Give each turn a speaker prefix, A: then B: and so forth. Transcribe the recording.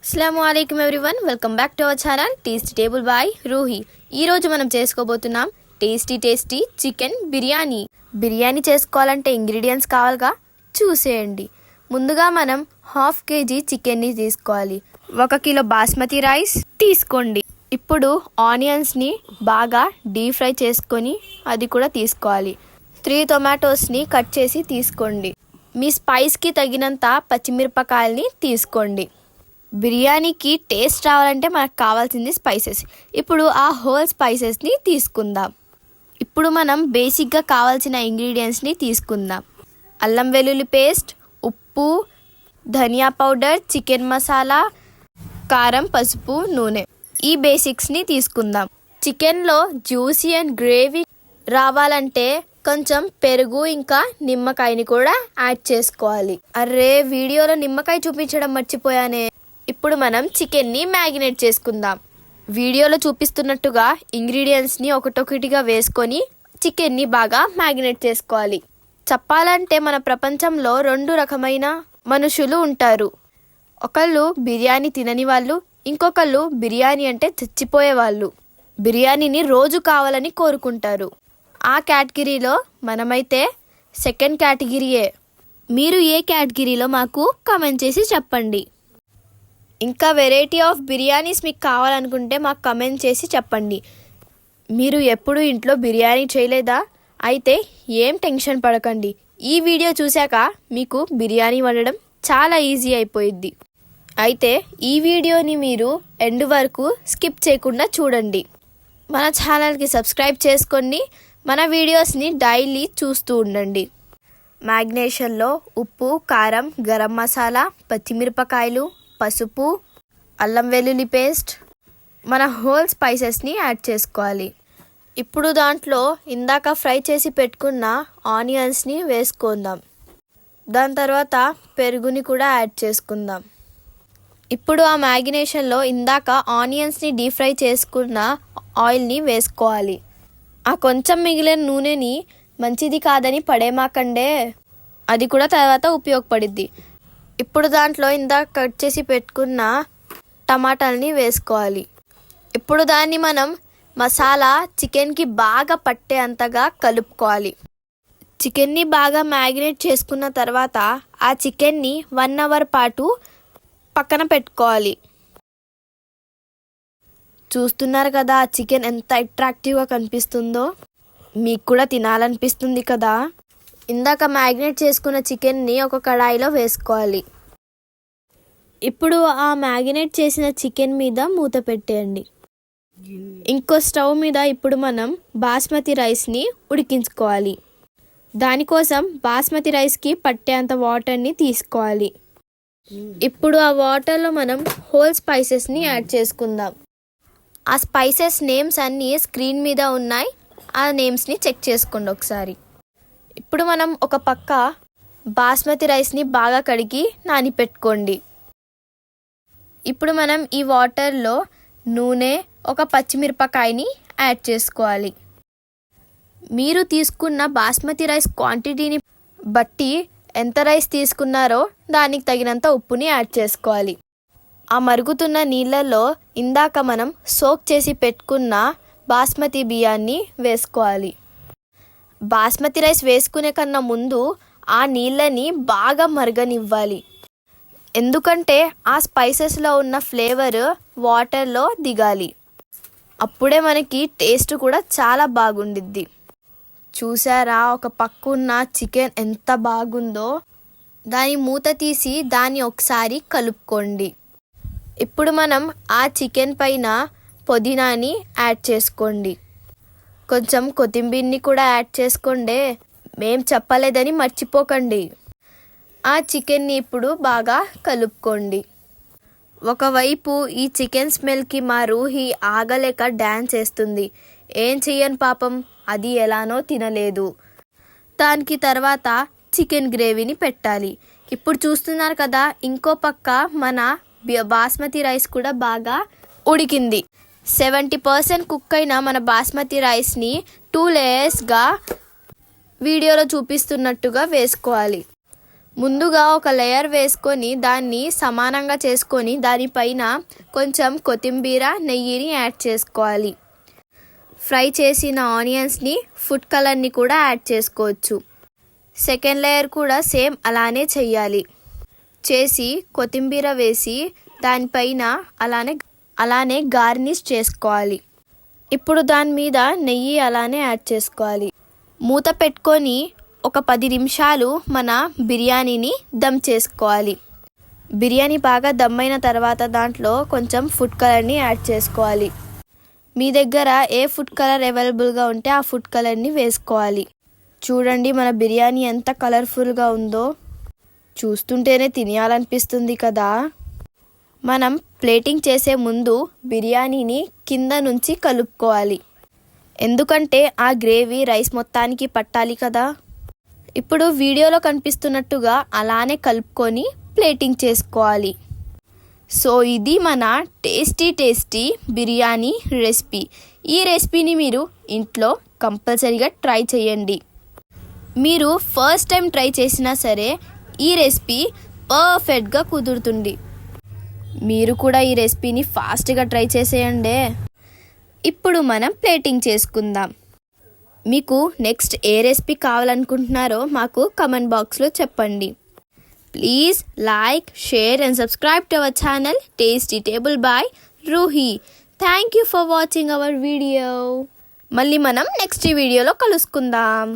A: అస్సలాముఅలైకుం everyone, welcome back to our channel tasty table by Roohi. ఈరోజు మనం చేసుకోబోతున్నాం టేస్టీ చికెన్ బిర్యానీ. బిర్యానీ చేసుకోవాలంటే ఇంగ్రీడియంట్స్ కావాలిగా, చూసేయండి. ముందుగా మనం 1/2 kg చికెన్ని తీసుకోవాలి. 1 కిలో బాస్మతి రైస్ తీసుకోండి. ఇప్పుడు ఆనియన్స్ని బాగా డీప్ ఫ్రై చేసుకొని అది కూడా తీసుకోవాలి. 3 టొమాటోస్ని కట్ చేసి తీసుకోండి. మీ స్పైస్కి తగినంత పచ్చిమిరపకాయల్ని తీసుకోండి. బిర్యానీకి టేస్ట్ రావాలంటే మనకు కావాల్సింది స్పైసెస్. ఇప్పుడు ఆ హోల్ స్పైసెస్ని తీసుకుందాం. ఇప్పుడు మనం బేసిక్గా కావాల్సిన ఇంగ్రీడియంట్స్ని తీసుకుందాం. అల్లం వెల్లుల్లి పేస్ట్, ఉప్పు, ధనియా పౌడర్, చికెన్ మసాలా, కారం, పసుపు, నూనె. ఈ బేసిక్స్ని తీసుకుందాం. చికెన్లో జ్యూసీ అండ్ గ్రేవీ రావాలంటే కొంచెం పెరుగు ఇంకా నిమ్మకాయని కూడా యాడ్ చేసుకోవాలి. అర్రే, వీడియోలో నిమ్మకాయ చూపించడం మర్చిపోయానే. ఇప్పుడు మనం చికెన్ని మ్యాగినేట్ చేసుకుందాం. వీడియోలో చూపిస్తున్నట్టుగా ఇంగ్రీడియంట్స్ని ఒకటొకటిగా వేసుకొని చికెన్ని బాగా మ్యాగినేట్ చేసుకోవాలి. చెప్పాలంటే మన ప్రపంచంలో 2 రకమైన మనుషులు ఉంటారు. ఒకళ్ళు బిర్యానీ తినని వాళ్ళు, ఇంకొకళ్ళు బిర్యానీ అంటే చచ్చిపోయే వాళ్ళు. బిర్యానీని రోజు కావాలని కోరుకుంటారు. ఆ కేటగిరీలో మనమైతే సెకండ్ కేటగిరీయే. మీరు ఏ కేటగిరీలో మాకు కామెంట్ చేసి చెప్పండి. ఇంకా వెరైటీ ఆఫ్ బిర్యానీస్ మీకు కావాలనుకుంటే మాకు కమెంట్ చేసి చెప్పండి. మీరు ఎప్పుడు ఇంట్లో బిర్యానీ చేయలేదా? అయితే ఏం టెన్షన్ పడకండి. ఈ వీడియో చూశాక మీకు బిర్యానీ వండడం చాలా ఈజీ అయిపోయిద్ది. అయితే ఈ వీడియోని మీరు ఎండ్ వరకు స్కిప్ చేయకుండా చూడండి. మన ఛానల్కి సబ్స్క్రైబ్ చేసుకోండి. మన వీడియోస్ని డైలీ చూస్తూ ఉండండి. మ్యాగ్నేషన్లో ఉప్పు, కారం, గరం మసాలా, పచ్చిమిరపకాయలు, పసుపు, అల్లం వెల్లుల్లి పేస్ట్, మన హోల్ స్పైసెస్ని యాడ్ చేసుకోవాలి. ఇప్పుడు దాంట్లో ఇందాక ఫ్రై చేసి పెట్టుకున్న ఆనియన్స్ని వేసుకుందాం. దాని తర్వాత పెరుగుని కూడా యాడ్ చేసుకుందాం. ఇప్పుడు ఆ మ్యాగినేషన్లో ఇందాక ఆనియన్స్ని డీప్ ఫ్రై చేసుకున్న ఆయిల్ని వేసుకోవాలి. ఆ కొంచెం మిగిలిన నూనెని మంచిది కాదని పడేమాకండే, అది కూడా తర్వాత ఉపయోగపడిద్ది. ఇప్పుడు దాంట్లో ఇందాక కట్ చేసి పెట్టుకున్న టమాటాలని వేసుకోవాలి. ఇప్పుడు దాన్ని మనం మసాలా చికెన్కి బాగా పట్టే అంతగా కలుపుకోవాలి. చికెన్ని బాగా మ్యాగినేట్ చేసుకున్న తర్వాత ఆ చికెన్ని 1 అవర్ పాటు పక్కన పెట్టుకోవాలి. చూస్తున్నారు కదా ఆ చికెన్ ఎంత అట్రాక్టివ్గా కనిపిస్తుందో. మీకు కూడా తినాలనిపిస్తుంది కదా. ఇందాక మ్యాగినేట్ చేసుకున్న చికెన్ని ఒక కడాయిలో వేసుకోవాలి. ఇప్పుడు ఆ మ్యాగినేట్ చేసిన చికెన్ మీద మూత పెట్టేయండి. ఇంకో స్టవ్ మీద ఇప్పుడు మనం బాస్మతి రైస్ని ఉడికించుకోవాలి. దానికోసం బాస్మతి రైస్కి పట్టేంత వాటర్ని తీసుకోవాలి. ఇప్పుడు ఆ వాటర్లో మనం హోల్ స్పైసెస్ని యాడ్ చేసుకుందాం. ఆ స్పైసెస్ నేమ్స్ అన్నీ స్క్రీన్ మీద ఉన్నాయి. ఆ నేమ్స్ని చెక్ చేసుకోండి ఒకసారి. ఇప్పుడు మనం ఒక పక్క బాస్మతి రైస్ని బాగా కడిగి నానిపెట్టుకోండి. ఇప్పుడు మనం ఈ వాటర్లో నూనె, ఒక పచ్చిమిరపకాయని యాడ్ చేసుకోవాలి. మీరు తీసుకున్న బాస్మతి రైస్ క్వాంటిటీని బట్టి ఎంత రైస్ తీసుకున్నారో దానికి తగినంత ఉప్పుని యాడ్ చేసుకోవాలి. ఆ మరుగుతున్న నీళ్ళల్లో ఇందాక మనం సోక్ చేసి పెట్టుకున్న బాస్మతి బియ్యాన్ని వేసుకోవాలి. బాస్మతి రైస్ వేసుకునే కన్నా ముందు ఆ నీళ్ళని బాగా మరగనివ్వాలి. ఎందుకంటే ఆ స్పైసెస్లో ఉన్న ఫ్లేవర్ వాటర్లో దిగాలి. అప్పుడే మనకి టేస్ట్ కూడా చాలా బాగుండిద్ది. చూసారా ఒక పక్క ఉన్న చికెన్ ఎంత బాగుందో. దాని మూత తీసి దాన్ని ఒకసారి కలుపుకోండి. ఇప్పుడు మనం ఆ చికెన్ పైన పుదీనాని యాడ్ చేసుకోండి. కొంచెం కొత్తిమీరని కూడా యాడ్ చేసుకోండి. మేం చెప్పలేదని మర్చిపోకండి. ఆ చికెన్ని ఇప్పుడు బాగా కలుపుకోండి. ఒకవైపు ఈ చికెన్ స్మెల్కి మా రూహి ఆగలేక డ్యాన్స్ చేస్తుంది. ఏం చెయ్యను పాపం, అది ఎలానో తినలేదు. దానికి తర్వాత చికెన్ గ్రేవీని పెట్టాలి. ఇప్పుడు చూస్తున్నారు కదా, ఇంకో పక్క మన బాస్మతి రైస్ కూడా బాగా ఉడికింది. 70% కుక్ అయిన మన బాస్మతి రైస్ని 2 లేయర్స్గా వీడియోలో చూపిస్తున్నట్టుగా వేసుకోవాలి. ముందుగా ఒక లేయర్ వేసుకొని దాన్ని సమానంగా చేసుకొని దానిపైన కొంచెం కొత్తిమీర నెయ్యిని యాడ్ చేసుకోవాలి. ఫ్రై చేసిన ఆనియన్స్ని ఫుడ్ కలర్ని కూడా యాడ్ చేసుకోవచ్చు. సెకండ్ లేయర్ కూడా సేమ్ అలానే చేయాలి. చేసి కొత్తిమీర వేసి దానిపైన అలానే గార్నిష్ చేసుకోవాలి. ఇప్పుడు దాని మీద నెయ్యి అలానే యాడ్ చేసుకోవాలి. మూత పెట్టుకొని ఒక 10 నిమిషాలు మన బిర్యానీని దమ్ చేసుకోవాలి. బిర్యానీ బాగా దమ్ అయిన తర్వాత దాంట్లో కొంచెం ఫుడ్ కలర్ని యాడ్ చేసుకోవాలి. మీ దగ్గర ఏ ఫుడ్ కలర్ అవైలబుల్గా ఉంటే ఆ ఫుడ్ కలర్ని వేసుకోవాలి. చూడండి మన బిర్యానీ ఎంత కలర్ఫుల్గా ఉందో, చూస్తుంటేనే తినేయాలనిపిస్తుంది కదా. మనం ప్లేటింగ్ చేసే ముందు బిర్యానీని కింద నుంచి కలుపుకోవాలి, ఎందుకంటే ఆ గ్రేవీ రైస్ మొత్తానికి పట్టాలి కదా. ఇప్పుడు వీడియోలో కనిపిస్తున్నట్టుగా అలానే కలుపుకొని ప్లేటింగ్ చేసుకోవాలి. సో ఇది మన టేస్టీ బిర్యానీ రెసిపీ. ఈ రెసిపీని మీరు ఇంట్లో కంపల్సరీగా ట్రై చేయండి. మీరు ఫస్ట్ టైం ట్రై చేసినా సరే ఈ రెసిపీ పర్ఫెక్ట్గా కుదురుతుంది. మీరు కూడా ఈ రెసిపీని ఫాస్ట్గా ట్రై చేసేయండి. ఇప్పుడు మనం ప్లేటింగ్ చేసుకుందాం. మీకు నెక్స్ట్ ఏ రెసిపీ కావాలనుకుంటున్నారో మాకు కమెంట్ బాక్స్లో చెప్పండి. Please like, share and subscribe to our channel tasty table by Roohi. Thank you for watching our video. మళ్ళీ మనం నెక్స్ట్ వీడియోలో కలుసుకుందాం.